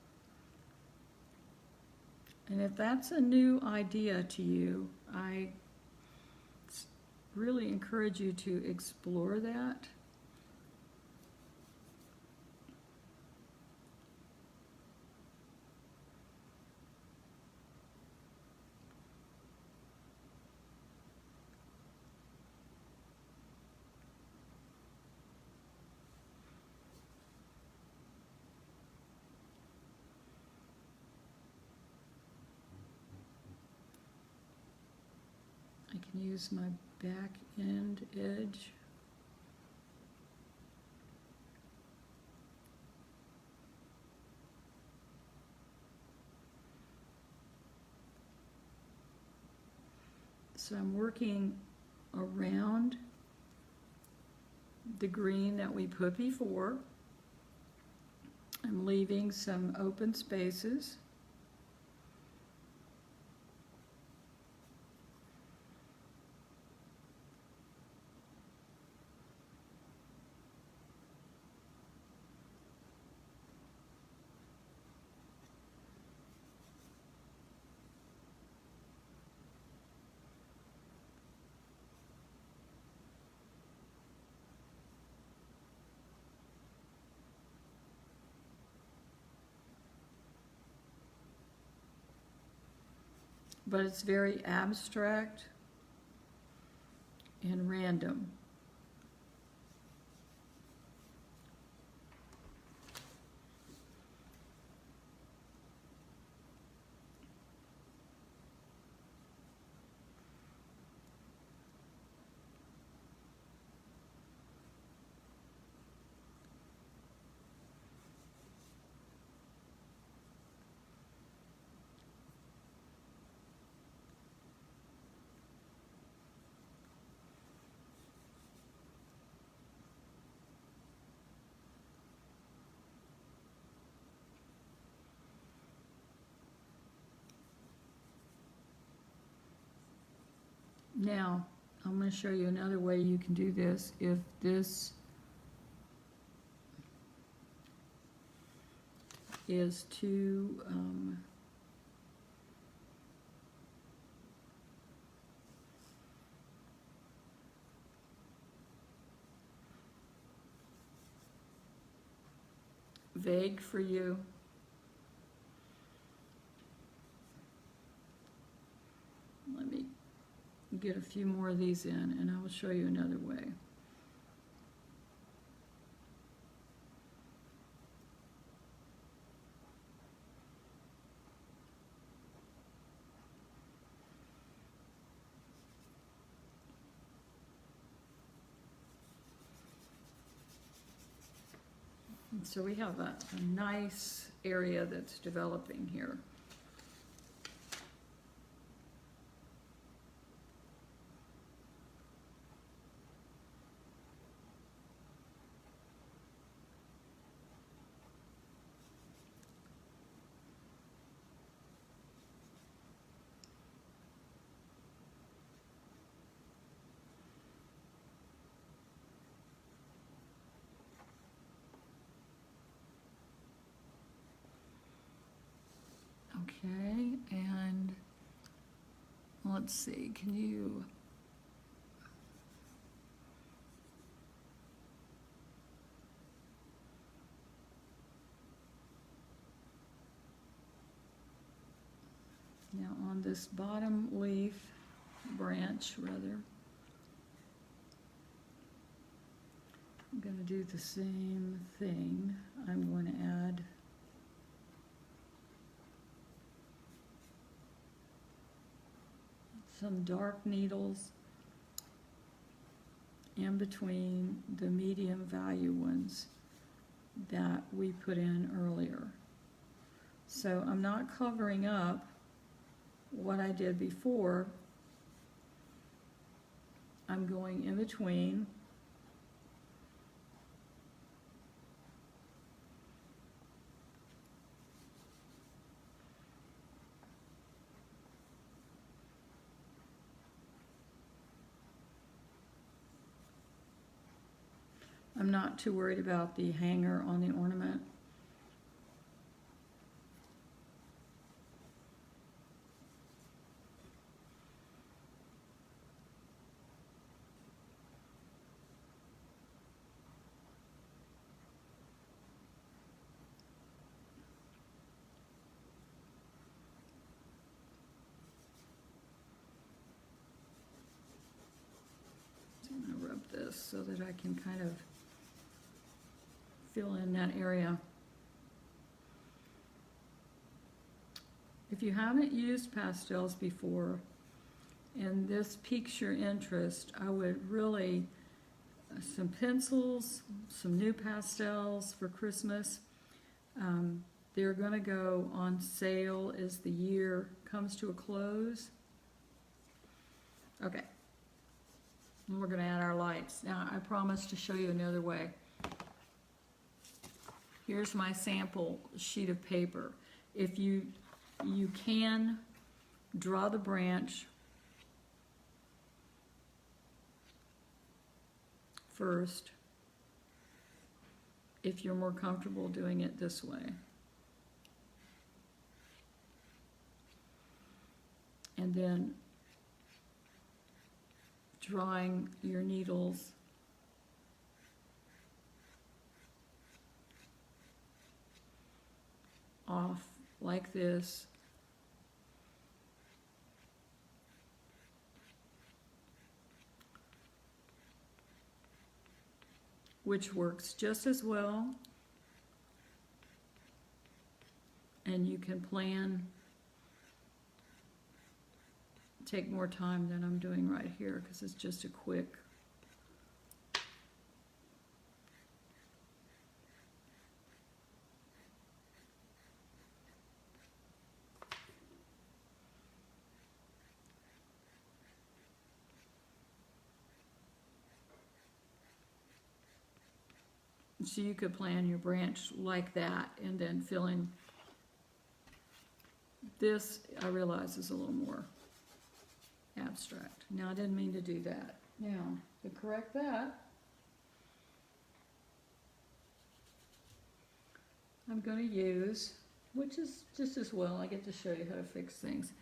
And if that's a new idea to you, I really encourage you to explore that. I can use my back end edge. So I'm working around the green that we put before. I'm leaving some open spaces. But it's very abstract and random. Now, I'm going to show you another way you can do this. If this is too vague for you, let me get a few more of these in and I will show you another way. So we have a nice area that's developing here. Okay, and let's see, can you, now on this bottom leaf, branch rather, I'm going to do the same thing. I'm going to add some dark needles in between the medium value ones that we put in earlier. So I'm not covering up what I did before. I'm going in between. I'm not too worried about the hanger on the ornament. So I'm going to rub this so that I can kind of fill in that area. If you haven't used pastels before and this piques your interest, I would really, some pencils, some new pastels for Christmas. They're going to go on sale as the year comes to a close. Okay, and we're going to add our lights. Now I promise to show you another way. Here's my sample sheet of paper. If you can draw the branch first, if you're more comfortable doing it this way. And then drawing your needles off like this. Which works just as well. And you can plan, take more time than I'm doing right here because it's just a quick. So you could plan your branch like that and then fill in. This, I realize, is a little more abstract. Now, I didn't mean to do that. Now, to correct that, I'm going to use, which is just as well, I get to show you how to fix things.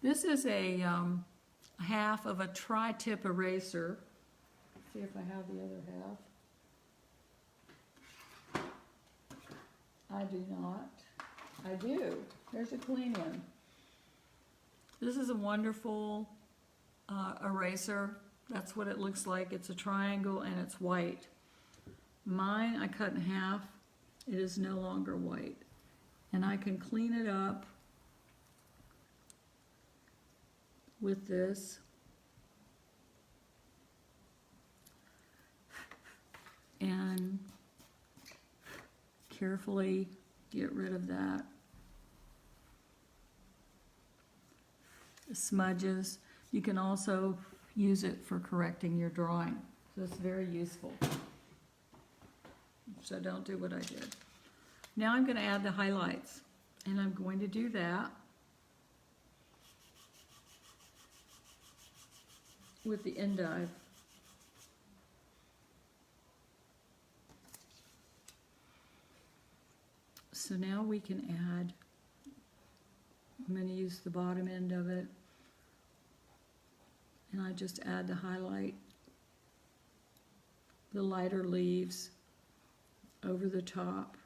This is a half of a tri-tip eraser. Let's see if I have the other half. I do not. I do. There's a clean one. This is a wonderful eraser. That's what it looks like. It's a triangle and it's white. Mine I cut in half. It is no longer white. And I can clean it up with this. And carefully get rid of that. The smudges. You can also use it for correcting your drawing. So it's very useful. So don't do what I did. Now I'm going to add the highlights. And I'm going to do that with the endive. So now we can add, I'm going to use the bottom end of it, and I just add the highlight, the lighter leaves over the top.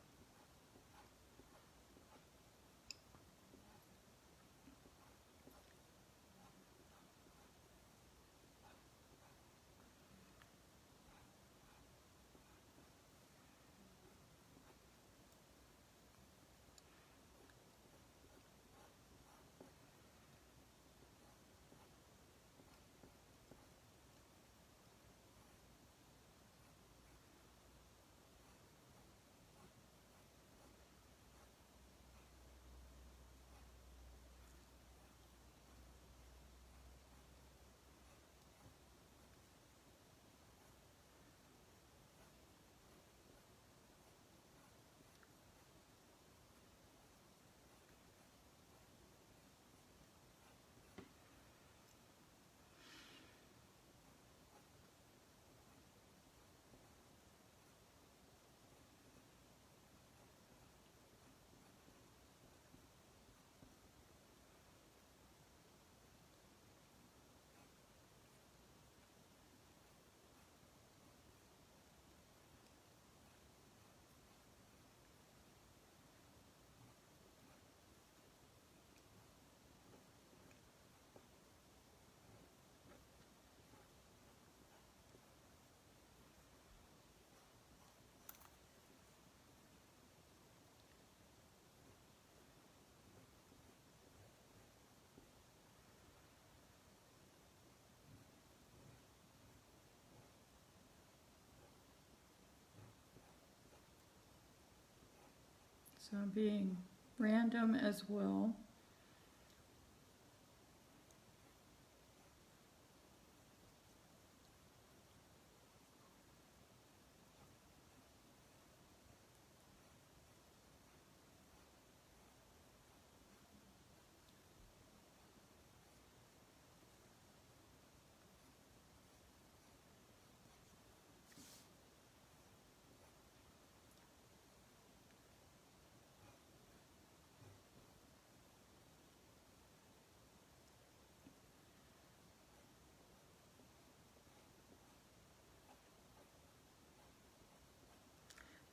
So I'm being random as well.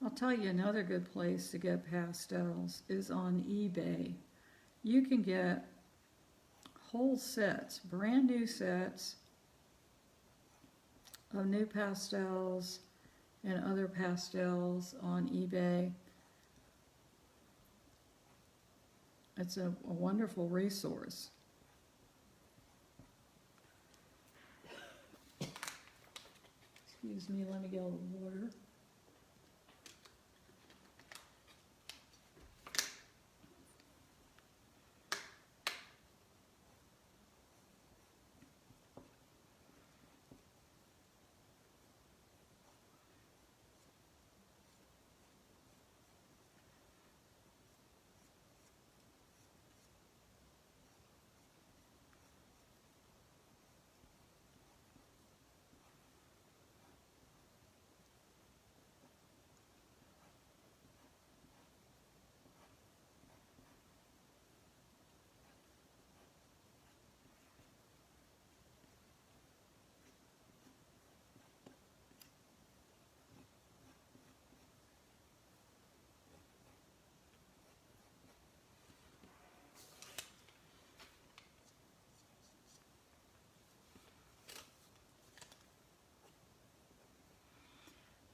I'll tell you another good place to get pastels is on eBay. You can get whole sets, brand new sets of new pastels and other pastels on eBay. It's a wonderful resource. Excuse me, let me get a little water.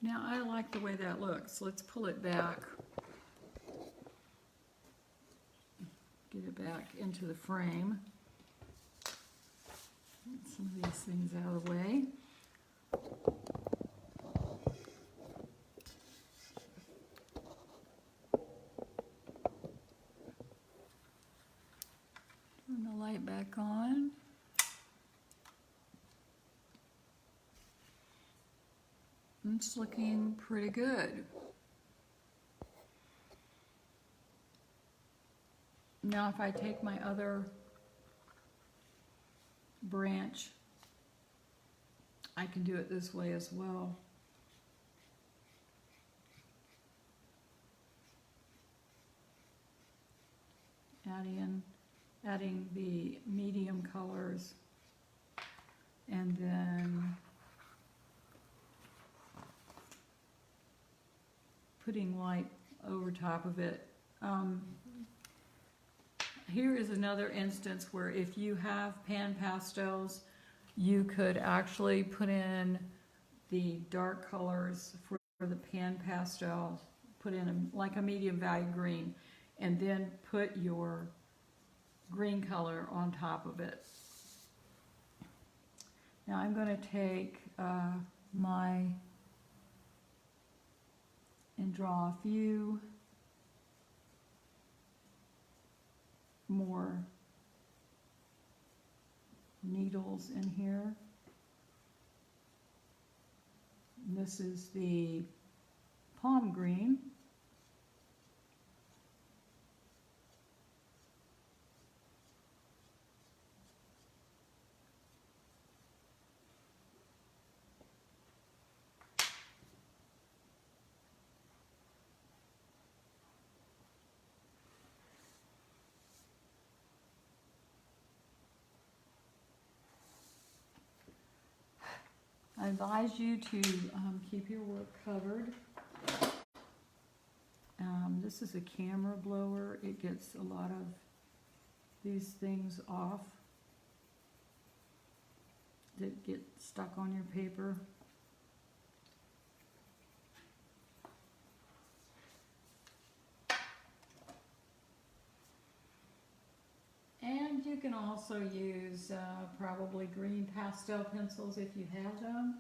Now I like the way that looks. Let's pull it back. Get it back into the frame. Get some of these things out of the way. It's looking pretty good. Now if I take my other branch, I can do it this way as well. Adding the medium colors, and then putting light over top of it. Here is another instance where if you have pan pastels, you could actually put in the dark colors for the pan pastel, put in like a medium value green, and then put your green color on top of it. Now I'm going to take and draw a few more needles in here. And this is the palm green. I advise you to keep your work covered. This is a camera blower. It gets a lot of these things off that get stuck on your paper. And you can also use probably green pastel pencils if you have them.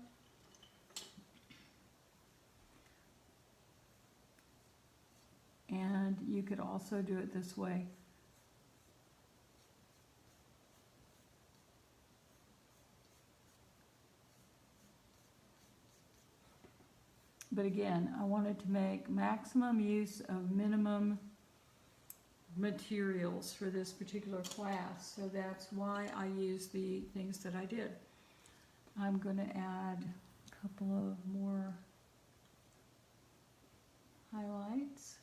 And you could also do it this way. But again, I wanted to make maximum use of minimum materials for this particular class, so that's why I use the things that I did. I'm going to add a couple of more highlights.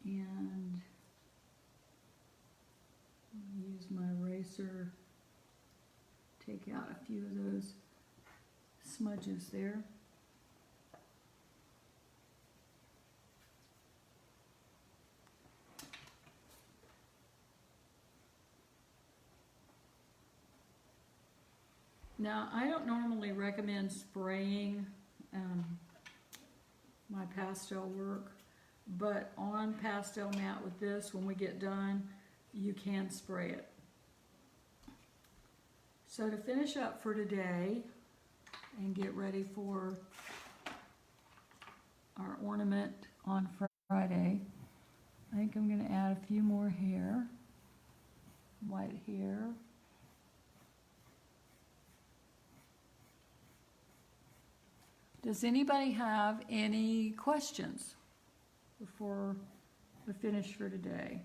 And use my eraser, take out a few of those smudges there. Now, I don't normally recommend spraying my pastel work, but on pastel mat with this, when we get done, you can spray it. So to finish up for today and get ready for our ornament on Friday, I think I'm going to add a few more hair, white hair. Does anybody have any questions before we finish for today?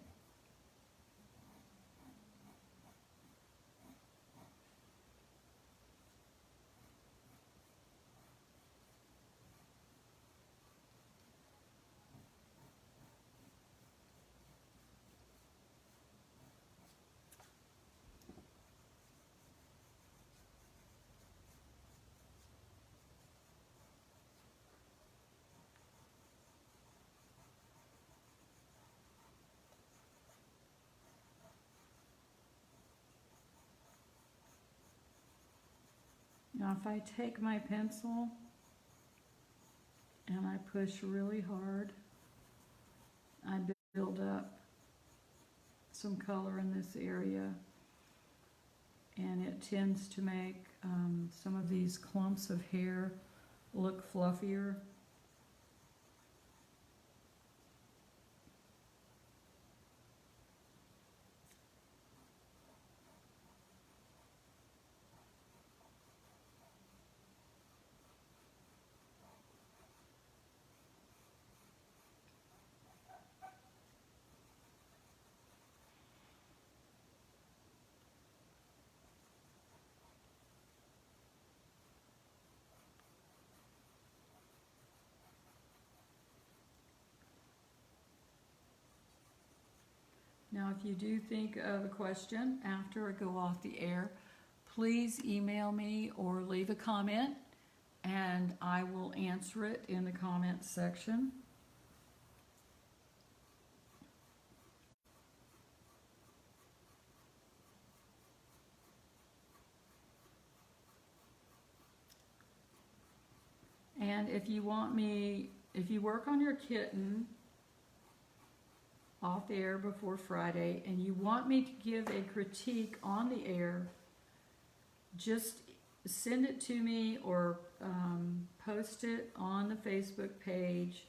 Now if I take my pencil and I push really hard, I build up some color in this area, and it tends to make some of these clumps of hair look fluffier. Now, if you do think of a question after I go off the air, please email me or leave a comment, and I will answer it in the comments section. And if you work on your kitten off the air before Friday and you want me to give a critique on the air, just send it to me or post it on the Facebook page,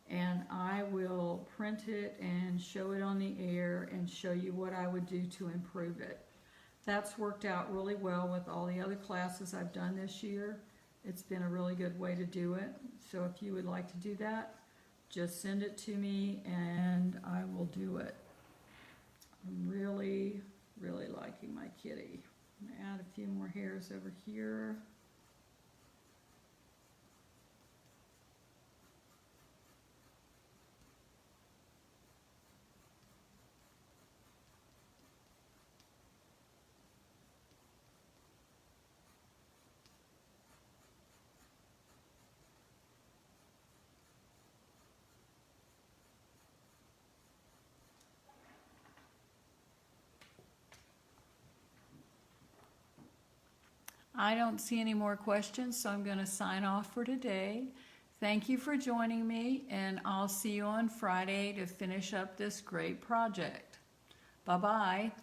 and I will print it and show it on the air and show you what I would do to improve it. That's worked out really well with all the other classes I've done this year. It's been a really good way to do it. So if you would like to do that, just send it to me and I will do it. I'm really, really liking my kitty. I'm gonna add a few more hairs over here. I don't see any more questions, so I'm going to sign off for today. Thank you for joining me, and I'll see you on Friday to finish up this great project. Bye-bye.